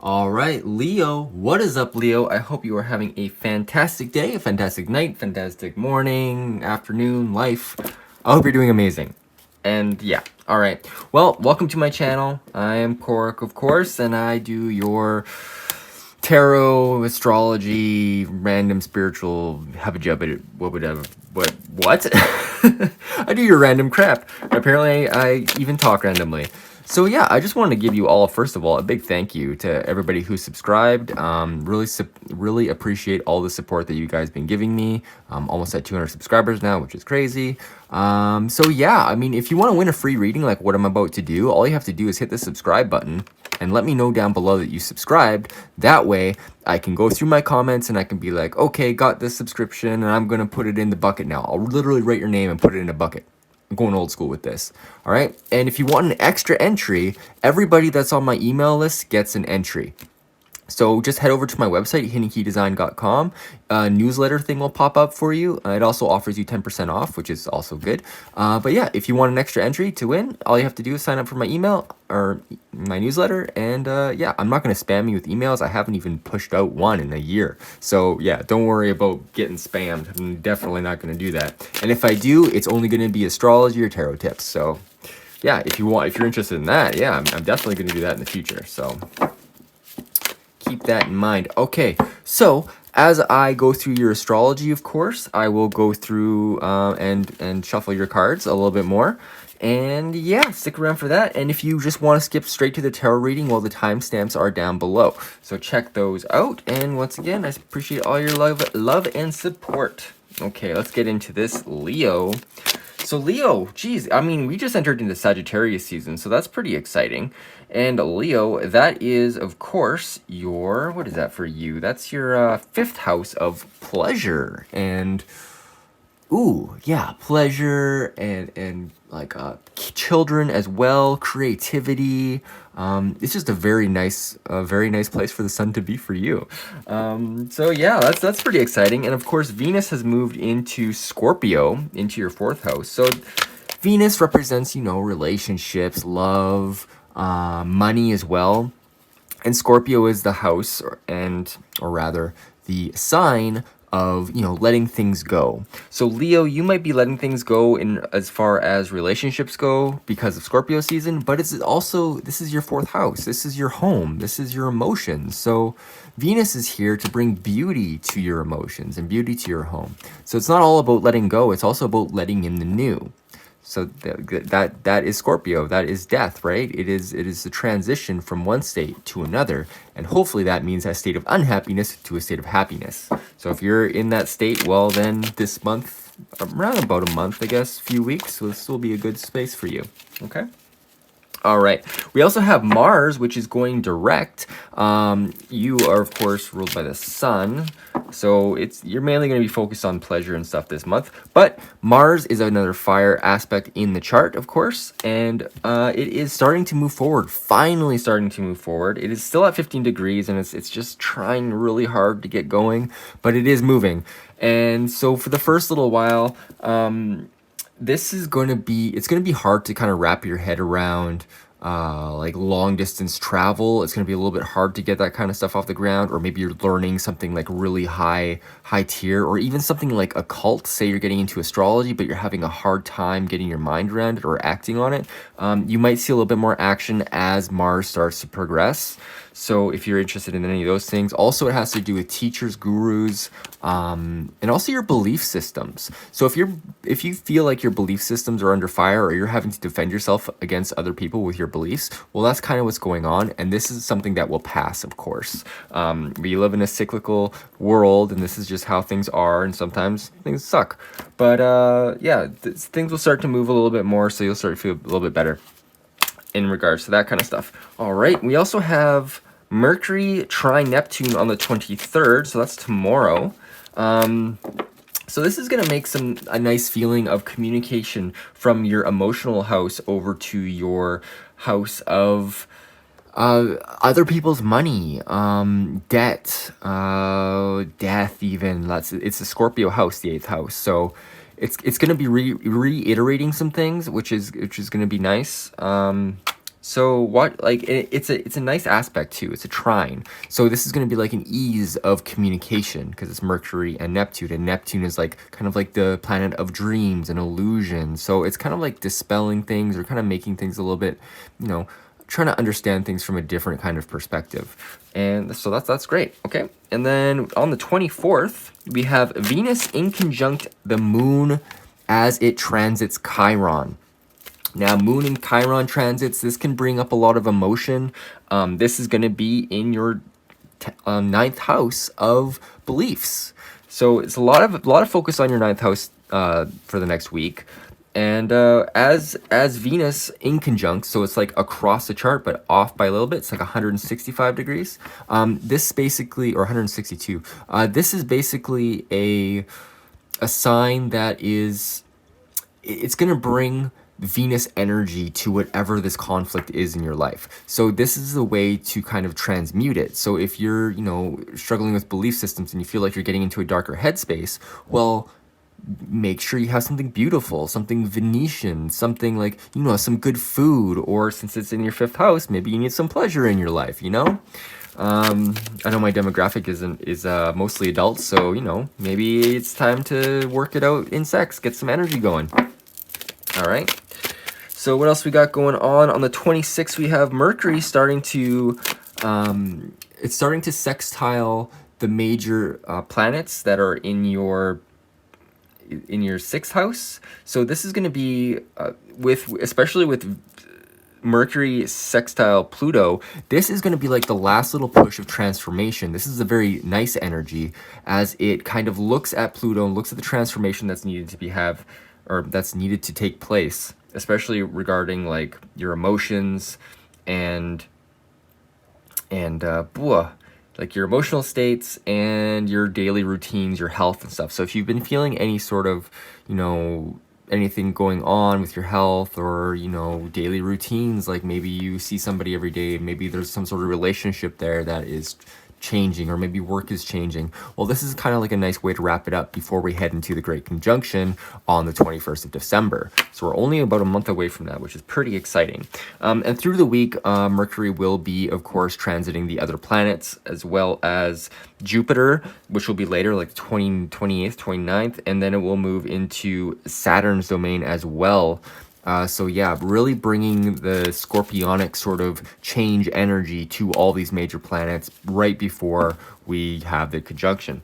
All right, Leo, what is up, Leo? I hope you are having a fantastic day, a fantastic night, fantastic morning, afternoon, life. I hope you're doing amazing. And yeah, all right. Well, welcome to my channel. I am Korik, of course, and I do your tarot, astrology, random spiritual, what? I do your random crap. Apparently, I even talk randomly. So yeah, I just wanted to give you all, first of all, a big thank you to everybody who subscribed. Really appreciate all the support that you guys been giving me. Almost at 200 subscribers now, which is crazy. So yeah, I mean, if you want to win a free reading like what I'm about to do, all you have to do is hit the subscribe button and let me know down below that you subscribed. That way, I can go through my comments and I can be like, okay, got this subscription and I'm gonna put it in the bucket now. I'll literally write your name and put it in a bucket. I'm going old school with this, all right? And if you want an extra entry, everybody that's on my email list gets an entry. So just head over to my website, hiddenkeydesign.com. A newsletter thing will pop up for you. It also offers you 10% off, which is also good. But yeah, if you want an extra entry to win, all you have to do is sign up for my email or my newsletter. And yeah, I'm not going to spam you with emails. I haven't even pushed out one in a year. So yeah, don't worry about getting spammed. I'm definitely not going to do that. And if I do, it's only going to be astrology or tarot tips. So yeah, if you're interested in that, yeah, I'm definitely going to do that in the future. So keep that in mind. Okay, so as I go through your astrology, of course, I will go through and shuffle your cards a little bit more. And yeah, stick around for that. And if you just want to skip straight to the tarot reading, well, the timestamps are down below. So check those out. And once again, I appreciate all your love and support. Okay, let's get into this, Leo. So Leo, geez, I mean, we just entered into Sagittarius season, so that's pretty exciting. And Leo, that is, of course, your, what is that for you? That's your fifth house of pleasure. And, ooh, yeah, pleasure and like children as well, creativity. It's just a very nice place for the sun to be for you. So yeah, that's pretty exciting. And of course, Venus has moved into Scorpio, into your fourth house. So Venus represents, you know, relationships, love, money as well. And Scorpio is the house, or rather, the sign of, you know, letting things go. So Leo, you might be letting things go in as far as relationships go because of Scorpio season, but it's also, this is your fourth house. This is your home. This is your emotions. So Venus is here to bring beauty to your emotions and beauty to your home. So it's not all about letting go. It's also about letting in the new. So that is Scorpio. That is death, right? It is the transition from one state to another, and hopefully that means a state of unhappiness to a state of happiness. So if you're in that state, well, then this month, around about a month, I guess, few weeks, so this will be a good space for you. Okay. All right. We also have Mars, which is going direct. You are, of course, ruled by the sun. So you're mainly going to be focused on pleasure and stuff this month. But Mars is another fire aspect in the chart, of course. And it is starting to move forward, finally starting to move forward. It is still at 15 degrees, and it's just trying really hard to get going. But it is moving. And so for the first little while, this is going to be, it's going to be hard to kind of wrap your head around like long distance travel. It's going to be a little bit hard to get that kind of stuff off the ground, or maybe you're learning something like really high tier, or even something like occult. Say you're getting into astrology, but you're having a hard time getting your mind around it or acting on it. You might see a little bit more action as Mars starts to progress. So if you're interested in any of those things, also it has to do with teachers, gurus, and also your belief systems. So if you feel like your belief systems are under fire, or you're having to defend yourself against other people with your beliefs, well, that's kind of what's going on. And this is something that will pass, of course. We live in a cyclical world, and this is just how things are. And sometimes things suck. But yeah, things will start to move a little bit more, so you'll start to feel a little bit better in regards to that kind of stuff. All right, we also have Mercury trine Neptune on the 23rd, so that's tomorrow. So this is going to make a nice feeling of communication from your emotional house over to your house of other people's money, debt, death even. It's the Scorpio house, the 8th house. So it's going to be reiterating some things, which is going to be nice. So what, like, it's a nice aspect too. It's a trine. So this is going to be like an ease of communication because it's Mercury and Neptune is like kind of like the planet of dreams and illusions. So it's kind of like dispelling things or kind of making things a little bit, you know, trying to understand things from a different kind of perspective. And so that's great. Okay. And then on the 24th, we have Venus in conjunct the moon as it transits Chiron. Now, moon and Chiron transits, this can bring up a lot of emotion. This is going to be in your ninth house of beliefs. So it's a lot of focus on your ninth house for the next week. And as Venus in conjunct, so it's like across the chart, but off by a little bit. It's like 165 degrees. This basically, or 162. This is basically a sign that is, it's going to bring Venus energy to whatever this conflict is in your life. So this is a way to kind of transmute it. So if you're, you know, struggling with belief systems and you feel like you're getting into a darker headspace, well, make sure you have something beautiful, something Venetian, something like, you know, some good food, or since it's in your fifth house, maybe you need some pleasure in your life, you know? I know my demographic is mostly adults, so, you know, maybe it's time to work it out in sex, get some energy going. All right. So what else we got going on? On the 26th, we have Mercury starting to, it's starting to sextile the major planets that are in your sixth house. So this is going to be especially with Mercury sextile Pluto, this is going to be like the last little push of transformation. This is a very nice energy as it kind of looks at Pluto and looks at the transformation that's needed to take place, especially regarding like your emotions and like your emotional states and your daily routines, your health and stuff. So if you've been feeling any sort of, you know, anything going on with your health or, you know, daily routines, like maybe you see somebody every day, maybe there's some sort of relationship there that is changing, or maybe work is changing. Well, this is kind of like a nice way to wrap it up before we head into the Great Conjunction on the 21st of December. So we're only about a month away from that, which is pretty exciting. And through the week, Mercury will be, of course, transiting the other planets, as well as Jupiter, which will be later, like 28th, 29th, and then it will move into Saturn's domain as well. So yeah, really bringing the scorpionic sort of change energy to all these major planets right before we have the conjunction.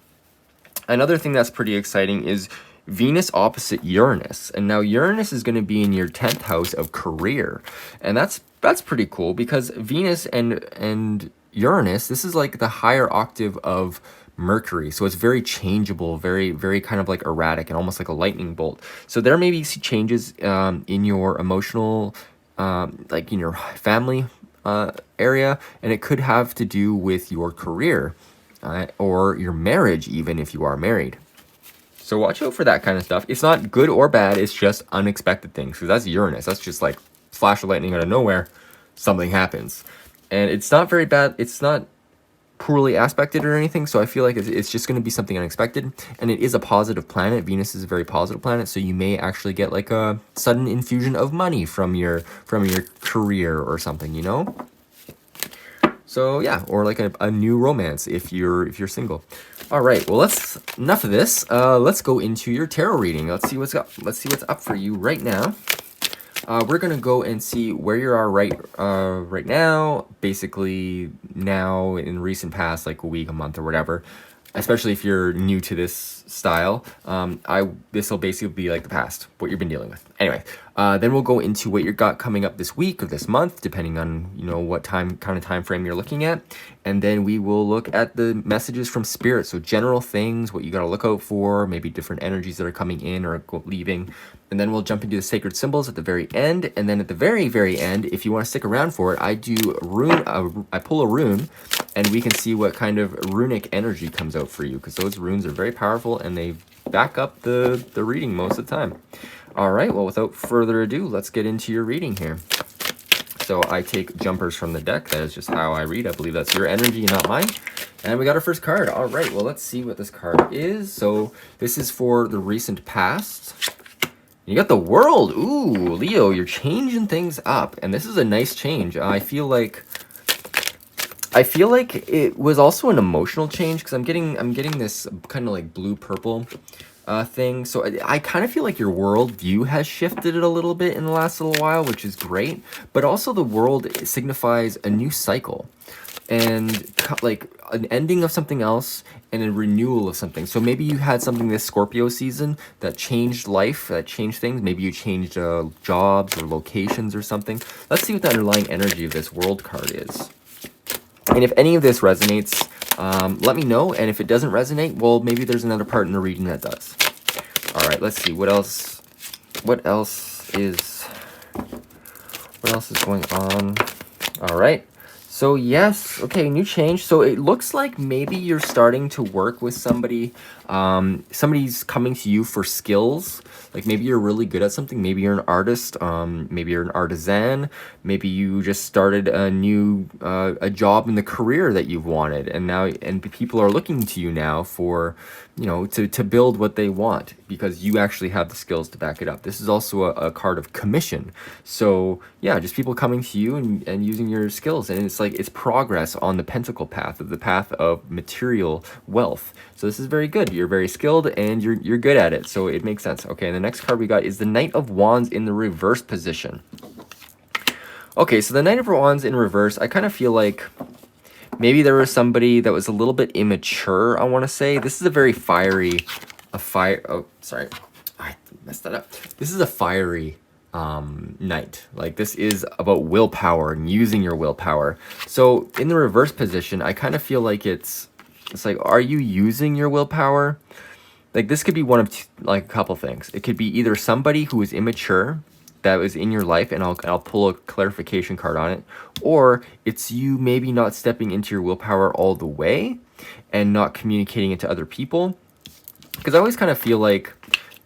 Another thing that's pretty exciting is Venus opposite Uranus. And now Uranus is going to be in your 10th house of career. And that's pretty cool because Venus and Uranus, this is like the higher octave of Mercury, so it's very changeable, very, very kind of like erratic and almost like a lightning bolt. So there may be changes in your emotional, like in your family area, and it could have to do with your career or your marriage, even if you are married. So watch out for that kind of stuff. It's not good or bad, it's just unexpected things, because that's Uranus. That's just like flash of lightning out of nowhere, something happens. And it's not very bad, it's not poorly aspected or anything, so I feel like it's just going to be something unexpected, and it is a positive planet. Venus is a very positive planet, so you may actually get like a sudden infusion of money from your career or something, you know. So yeah, or like a new romance if you're single. All right, well, enough of this. Let's go into your tarot reading. Let's see what's up for you right now. We're gonna go and see where you are right now, basically now in recent past, like a week, a month, or whatever. Especially if you're new to this style, this will basically be like the past, what you've been dealing with. Anyway, then we'll go into what you got coming up this week or this month, depending on, you know, what kind of time frame you're looking at. And then we will look at the messages from Spirit, so general things, what you got to look out for, maybe different energies that are coming in or leaving. And then we'll jump into the sacred symbols at the very end. And then at the very, very end, if you want to stick around for it, I pull a rune, and we can see what kind of runic energy comes out for you, because those runes are very powerful and they back up the reading most of the time. All right, well, without further ado, let's get into your reading here. So I take jumpers from the deck. That is just how I read. I believe that's your energy, not mine. And we got our first card. All right, well, let's see what this card is. So this is for the recent past. You got the World. Ooh, Leo, you're changing things up, and this is a nice change. I feel like it was also an emotional change because I'm getting this kind of like blue purple thing. So I kind of feel like your world view has shifted it a little bit in the last little while, which is great. But also the world signifies a new cycle and like an ending of something else and a renewal of something. So maybe you had something this Scorpio season that changed life, that changed things. Maybe you changed jobs or locations or something. Let's see what the underlying energy of this World card is. And if any of this resonates, let me know. And if it doesn't resonate, well, maybe there's another part in the reading that does. All right, let's see. What else is going on? All right. So yes, okay, new change. So it looks like maybe you're starting to work with somebody. Somebody's coming to you for skills. Like maybe you're really good at something. Maybe you're an artist. Maybe you're an artisan. Maybe you just started a new a job in the career that you've wanted, and people are looking to you now for, you know, to build what they want because you actually have the skills to back it up. This is also a card of commission. So yeah, just people coming to you and using your skills, and it's like it's progress on the pentacle path, of the path of material wealth. So this is very good. You're very skilled and you're good at it, so it makes sense. Okay, and the next card we got is the Knight of Wands in the reverse position. Okay, so the Knight of Wands in reverse, I kind of feel like maybe there was somebody that was a little bit immature, I want to say. This is a very fiery, oh, sorry, I messed that up. This is a fiery knight. Like this is about willpower and using your willpower. So in the reverse position, I kind of feel like it's like, are you using your willpower? Like this could be one of like a couple things. It could be either somebody who is immature that was in your life, and I'll pull a clarification card on it, or it's you maybe not stepping into your willpower all the way and not communicating it to other people. Because I always kind of feel like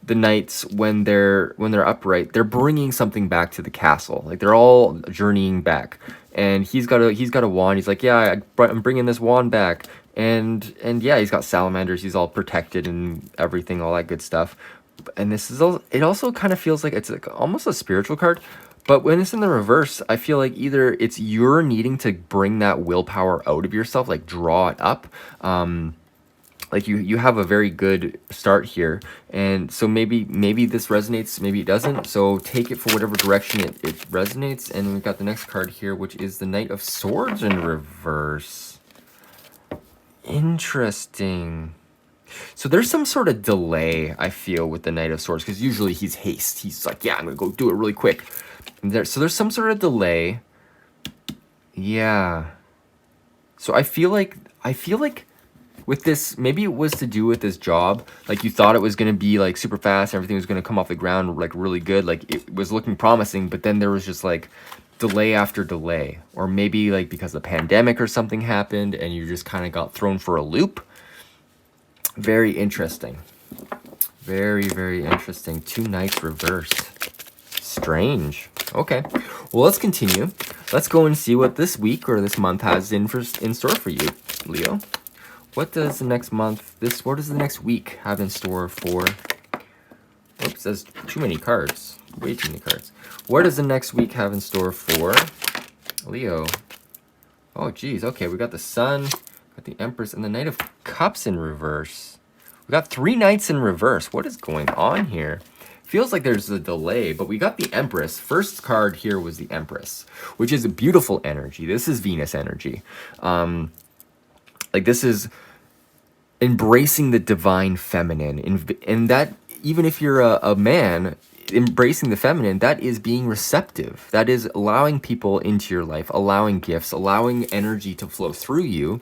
the knights, when they're upright, they're bringing something back to the castle. Like they're all journeying back, and he's got a wand. He's like, yeah, I'm bringing this wand back, and yeah, he's got salamanders. He's all protected and everything, all that good stuff. And this is it also kind of feels like it's like almost a spiritual card. But when it's in the reverse, I feel like either it's you're needing to bring that willpower out of yourself, like draw it up. Like you have a very good start here, and so maybe this resonates, maybe it doesn't. So take it for whatever direction it resonates. And we've got the next card here, which is the Knight of Swords in reverse. Interesting. So there's some sort of delay, I feel, with the Knight of Swords, because usually he's haste. He's like, yeah, I'm gonna go do it really quick. And so there's some sort of delay. Yeah. So I feel like with this, maybe it was to do with this job. Like you thought it was gonna be like super fast, everything was gonna come off the ground like really good, like it was looking promising, but then there was just like delay after delay. Or maybe like because the pandemic or something happened and you just kind of got thrown for a loop. Very interesting. Very, very interesting. Two knights reversed. Strange. Okay. Well, let's continue. Let's go and see what this week or this month has in store for you, Leo. What does the next month, what does the next week have in store for... Oops, there's too many cards. Way too many cards. What does the next week have in store for Leo? Oh, geez. Okay, we got the Sun, got the Empress, and the Knight of Cups in reverse. We got three knights in reverse. What is going on here? Feels like there's a delay, but we got the Empress. First card here was the Empress, which is a beautiful energy. This is Venus energy. Like this is embracing the divine feminine. And that, even if you're a man, embracing the feminine, that is being receptive. That is allowing people into your life, allowing gifts, allowing energy to flow through you,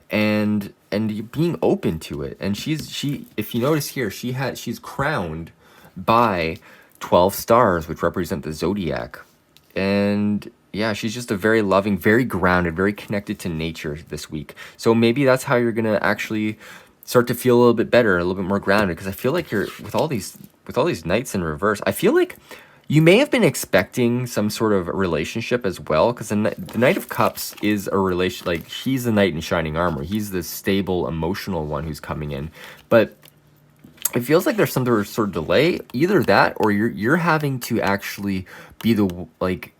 and being open to it. And she if you notice here, she's crowned by 12 stars, which represent the zodiac. And yeah, she's just a very loving, very grounded, very connected to nature this week. So maybe that's how you're gonna actually start to feel a little bit better, a little bit more grounded. Because I feel like you're with all these knights in reverse. I feel like you may have been expecting some sort of relationship as well, because the Knight of Cups is a relation. Like he's the knight in shining armor. He's the stable, emotional one who's coming in. But it feels like there's some sort of delay. Either that, or you're having to actually be the, like,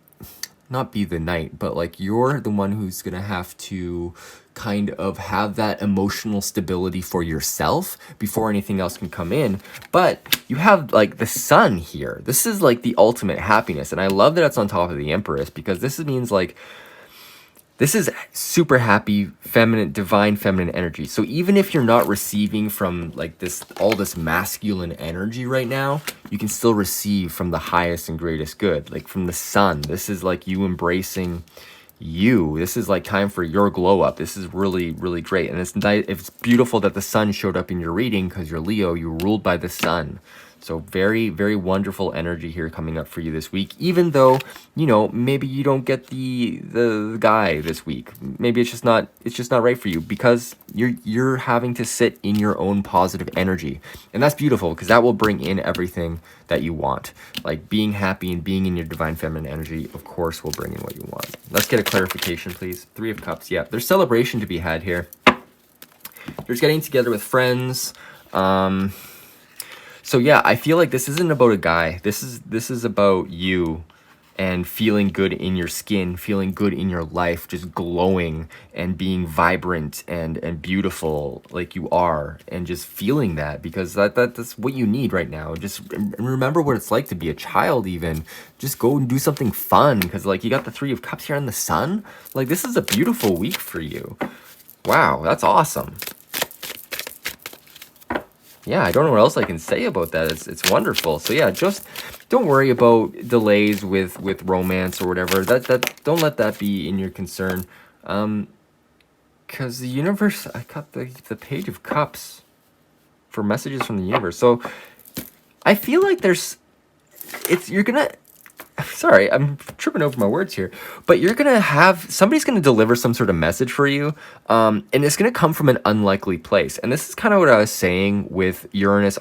not be the knight, but like you're the one who's gonna have to kind of have that emotional stability for yourself before anything else can come in. But you have like the sun here. This is like the ultimate happiness, and I love that it's on top of the Empress, because this means like this is super happy, feminine, divine feminine energy. So even if you're not receiving from like this, all this masculine energy right now, you can still receive from the highest and greatest good, like from the sun. This is like you embracing you. This is like time for your glow up. This is really, really great. And it's nice. It's beautiful that the sun showed up in your reading, because you're Leo, you're ruled by the sun. So very, very wonderful energy here coming up for you this week, even though, you know, maybe you don't get the guy this week. Maybe it's just not right for you, because you're having to sit in your own positive energy. And that's beautiful, because that will bring in everything that you want. Like being happy and being in your divine feminine energy, of course, will bring in what you want. Let's get a clarification, please. 3 of Cups. Yeah, there's celebration to be had here. There's getting together with friends. So yeah, I feel like this isn't about a guy. This is about you and feeling good in your skin, feeling good in your life, just glowing and being vibrant and beautiful like you are, and just feeling that, because that's what you need right now. Just remember what it's like to be a child even. Just go and do something fun, because like you got the 3 of Cups here in the sun. Like this is a beautiful week for you. Wow, that's awesome. Yeah, I don't know what else I can say about that. It's wonderful. So yeah, just don't worry about delays with romance or whatever. That don't let that be in your concern. Because the universe, I got the Page of Cups for messages from the universe. So I feel like you're gonna. Sorry, I'm tripping over my words here, but you're gonna have somebody's gonna deliver some sort of message for you, and it's gonna come from an unlikely place. And this is kind of what I was saying with Uranus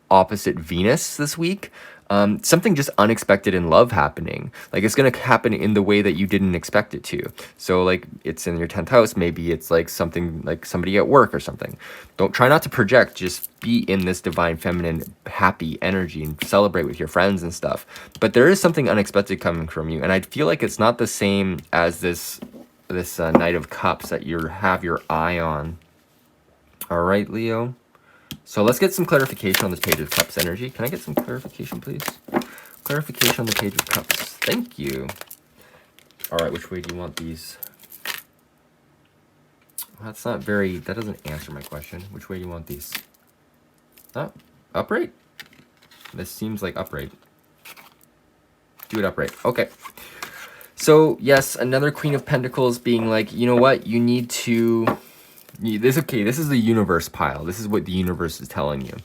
opposite Venus this week. Something just unexpected in love happening. Like it's gonna happen in the way that you didn't expect it to. So like it's in your 10th house. Maybe it's like something like somebody at work or something. Don't try not to project. Just be in this divine feminine happy energy and celebrate with your friends and stuff. But there is something unexpected coming from you, and I feel like it's not the same as this Knight of Cups that you have your eye on. All right, Leo. So let's get some clarification on this Page of Cups energy. Can I get some clarification, please? Clarification on the Page of Cups. Thank you. All right, which way do you want these? That doesn't answer my question. Which way do you want these? Oh, upright? This seems like upright. Do it upright. Okay. So, yes, another Queen of Pentacles being like, you know what? You need to... This is the universe pile. This is what the universe is telling you.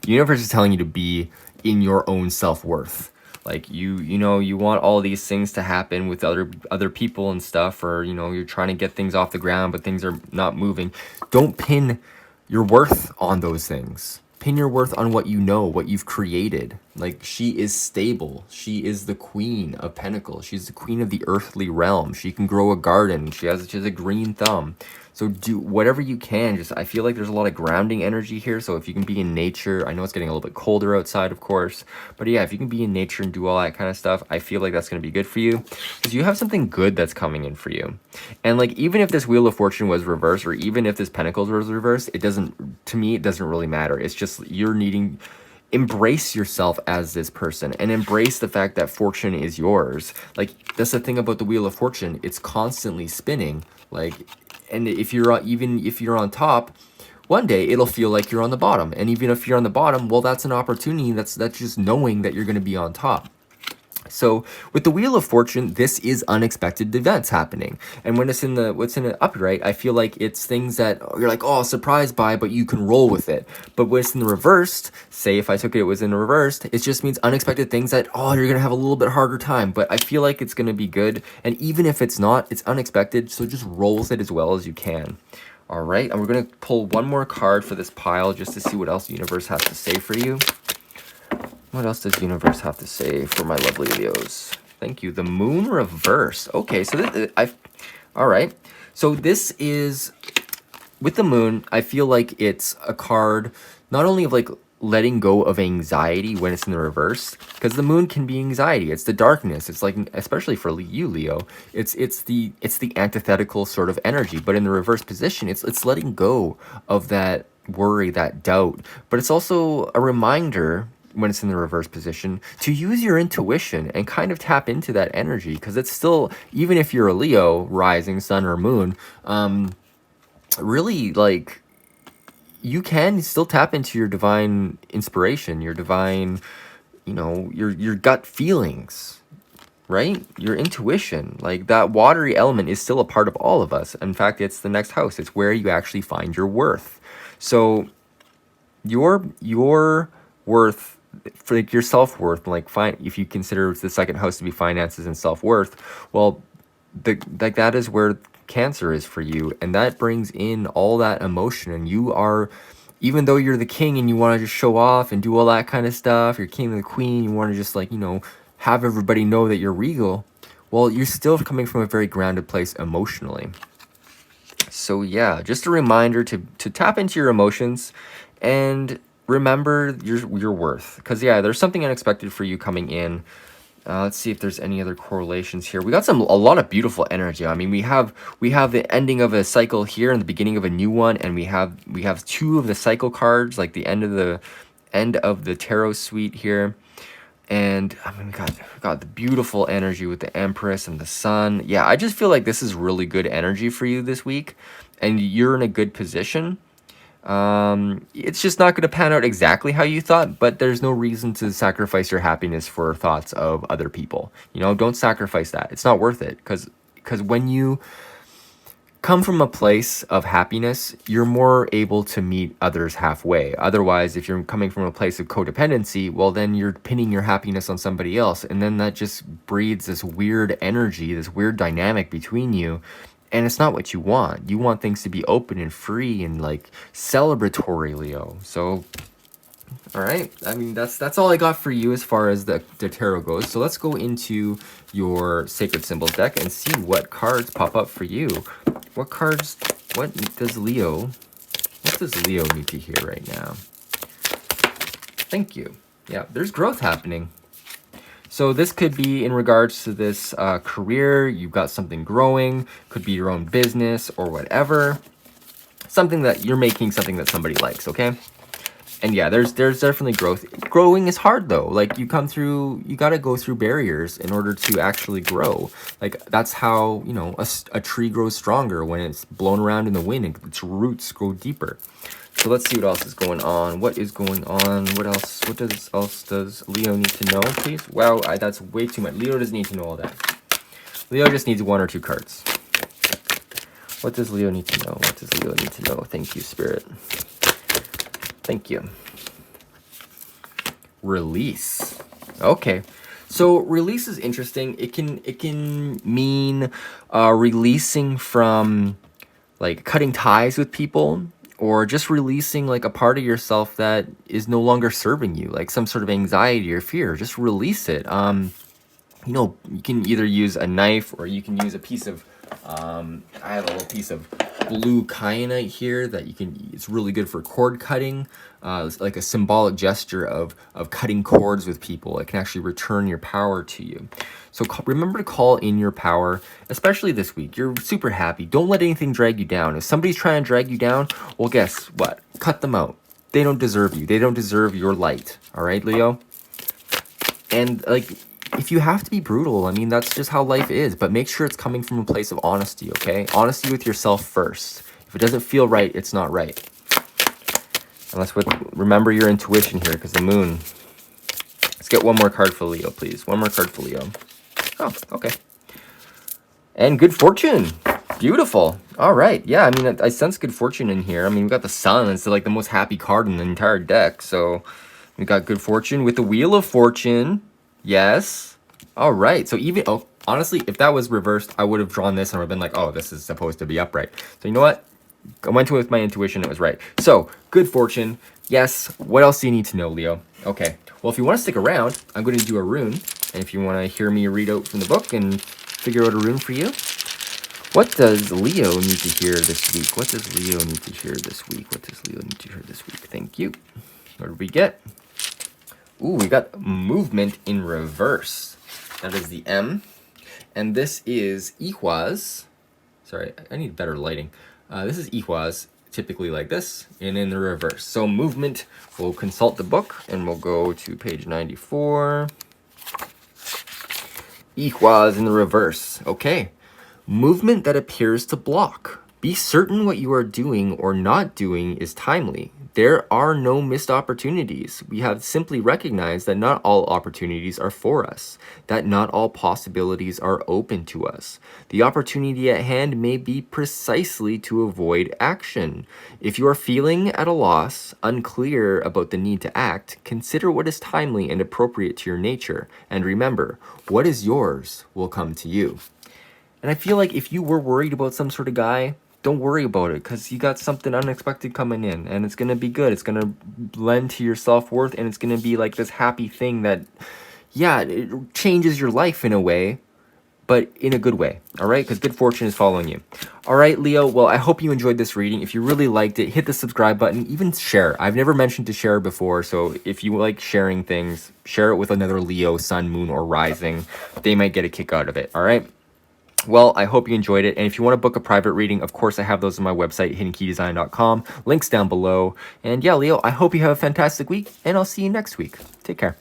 The universe is telling you to be in your own self-worth. Like you know, you want all these things to happen with other people and stuff, or you know, you're trying to get things off the ground, but things are not moving. Don't pin your worth on those things. Pin your worth on what you know, what you've created. Like she is stable. She is the Queen of Pentacles. She's the queen of the earthly realm. She can grow a garden. She has a green thumb. So do whatever you can. Just I feel like there's a lot of grounding energy here. So if you can be in nature, I know it's getting a little bit colder outside, of course. But yeah, if you can be in nature and do all that kind of stuff, I feel like that's going to be good for you. Because you have something good that's coming in for you. And like even if this Wheel of Fortune was reversed, or even if this Pentacles was reversed, to me, it doesn't really matter. It's just you're needing... Embrace yourself as this person, and embrace the fact that fortune is yours. Like that's the thing about the Wheel of Fortune, it's constantly spinning. Like, and if you're on top, one day it'll feel like you're on the bottom, and even if you're on the bottom, well, that's an opportunity. That's just knowing that you're going to be on top. So with the Wheel of Fortune, this is unexpected events happening. And when it's in the upright, I feel like it's things that you're like, oh, surprised by, but you can roll with it. But when it's in the reversed, say if I took it was in the reversed, it just means unexpected things that, oh, you're going to have a little bit harder time. But I feel like it's going to be good. And even if it's not, it's unexpected. So just roll with it as well as you can. All right. And we're going to pull one more card for this pile just to see what else the universe has to say for you. What else does the universe have to say for my lovely Leos? Thank you. The Moon reverse. Okay, so all right. So this is with the moon, I feel like it's a card not only of like letting go of anxiety when it's in the reverse, because the moon can be anxiety. It's the darkness. It's like, especially for you, Leo, it's the antithetical sort of energy. But in the reverse position, it's letting go of that worry, that doubt. But it's also a reminder when it's in the reverse position to use your intuition and kind of tap into that energy, because it's still, even if you're a Leo rising sun or moon, really, like, you can still tap into your divine inspiration, your divine, you know, your gut feelings, right? Your intuition. Like, that watery element is still a part of all of us. In fact, it's the next house. It's where you actually find your worth. So your worth, for like your self-worth, like, fine, if you consider the second house to be finances and self-worth, well, like, that is where Cancer is for you, and that brings in all that emotion. And you are, even though you're the king and you want to just show off and do all that kind of stuff, you're king and the queen, you want to just, like, you know, have everybody know that you're regal, well, you're still coming from a very grounded place emotionally. So yeah, just a reminder to tap into your emotions and remember your worth, because yeah, there's something unexpected for you coming in. Let's see if there's any other correlations here. We got a lot of beautiful energy. I mean, we have the ending of a cycle here and the beginning of a new one, and we have two of the cycle cards, like the end of the tarot suite here. And I mean, we got the beautiful energy with the Empress and the Sun. Yeah, I just feel like this is really good energy for you this week, and you're in a good position. It's just not going to pan out exactly how you thought, but there's no reason to sacrifice your happiness for thoughts of other people. You know, don't sacrifice that. It's not worth it, because when you come from a place of happiness, you're more able to meet others halfway. Otherwise, if you're coming from a place of codependency, well, then you're pinning your happiness on somebody else, and then that just breeds this weird energy, this weird dynamic between you. And it's not what you want. You want things to be open and free and, like, celebratory, Leo. So, all right. I mean, that's all I got for you as far as the tarot goes. So let's go into your Sacred Symbols deck and see what cards pop up for you. What does Leo need to hear right now? Thank you. Yeah, there's growth happening. So this could be in regards to this career. You've got something growing, could be your own business or whatever. Something that you're making, something that somebody likes, okay? And yeah, there's definitely growth. Growing is hard though. Like, you got to go through barriers in order to actually grow. Like, that's how, you know, a tree grows stronger when it's blown around in the wind and its roots grow deeper. So let's see what else is going on. What is going on? What else does Leo need to know, please? Wow, that's way too much. Leo doesn't need to know all that. Leo just needs 1 or 2 cards. What does Leo need to know? What does Leo need to know? Thank you, Spirit. Thank you. Release. Okay. So release is interesting. It can mean releasing from, like, cutting ties with people, or just releasing, like, a part of yourself that is no longer serving you, like some sort of anxiety or fear. Just release it. You know, you can either use a knife, or you can use a piece of, I have a little piece of blue kyanite here that it's really good for cord cutting. It's like a symbolic gesture of cutting cords with people. It can actually return your power to you. So remember to call in your power, especially this week. You're super happy. Don't let anything drag you down. If somebody's trying to drag you down, well, guess what? Cut them out. They don't deserve you. They don't deserve your light. All right, Leo? And, like, if you have to be brutal, I mean, that's just how life is. But make sure it's coming from a place of honesty, okay? Honesty with yourself first. If it doesn't feel right, it's not right. Remember your intuition here, because the moon. Let's get 1 more card for Leo, please. 1 more card for Leo. Oh, okay. And good fortune. Beautiful. All right. Yeah, I mean, I sense good fortune in here. I mean, we got the sun. It's like the most happy card in the entire deck. So we got good fortune with the Wheel of Fortune. Yes. All right. So honestly, if that was reversed, I would have drawn this and I would have been like, oh, this is supposed to be upright. So you know what? I went to it with my intuition. It was right. So good fortune. Yes. What else do you need to know, Leo? Okay. Well, if you want to stick around, I'm going to do a rune. And if you want to hear me read out from the book and figure out a rune for you, What does Leo need to hear this week? What does Leo need to hear this week? What does Leo need to hear this week? Thank you. What did we get? Ooh, we got movement in reverse. That is the M. And this is Ihwaz. Sorry, I need better lighting. This is Ihwaz, typically like this, and in the reverse. So movement, we'll consult the book, and we'll go to page 94. Ihwaz in the reverse. Okay. Movement that appears to block. Be certain what you are doing or not doing is timely. There are no missed opportunities. We have simply recognized that not all opportunities are for us, that not all possibilities are open to us. The opportunity at hand may be precisely to avoid action. If you are feeling at a loss, unclear about the need to act, consider what is timely and appropriate to your nature. And remember, what is yours will come to you. And I feel like if you were worried about some sort of guy, don't worry about it, because you got something unexpected coming in, and it's going to be good. It's going to lend to your self-worth, and it's going to be like this happy thing that, yeah, it changes your life in a way, but in a good way, all right? Because good fortune is following you. All right, Leo, well, I hope you enjoyed this reading. If you really liked it, hit the subscribe button, even share. I've never mentioned to share before, so if you like sharing things, share it with another Leo, sun, moon, or rising. They might get a kick out of it, all right? Well, I hope you enjoyed it, and if you want to book a private reading, of course, I have those on my website, hiddenkeydesign.com. Links down below. And yeah, Leo, I hope you have a fantastic week, and I'll see you next week. Take care.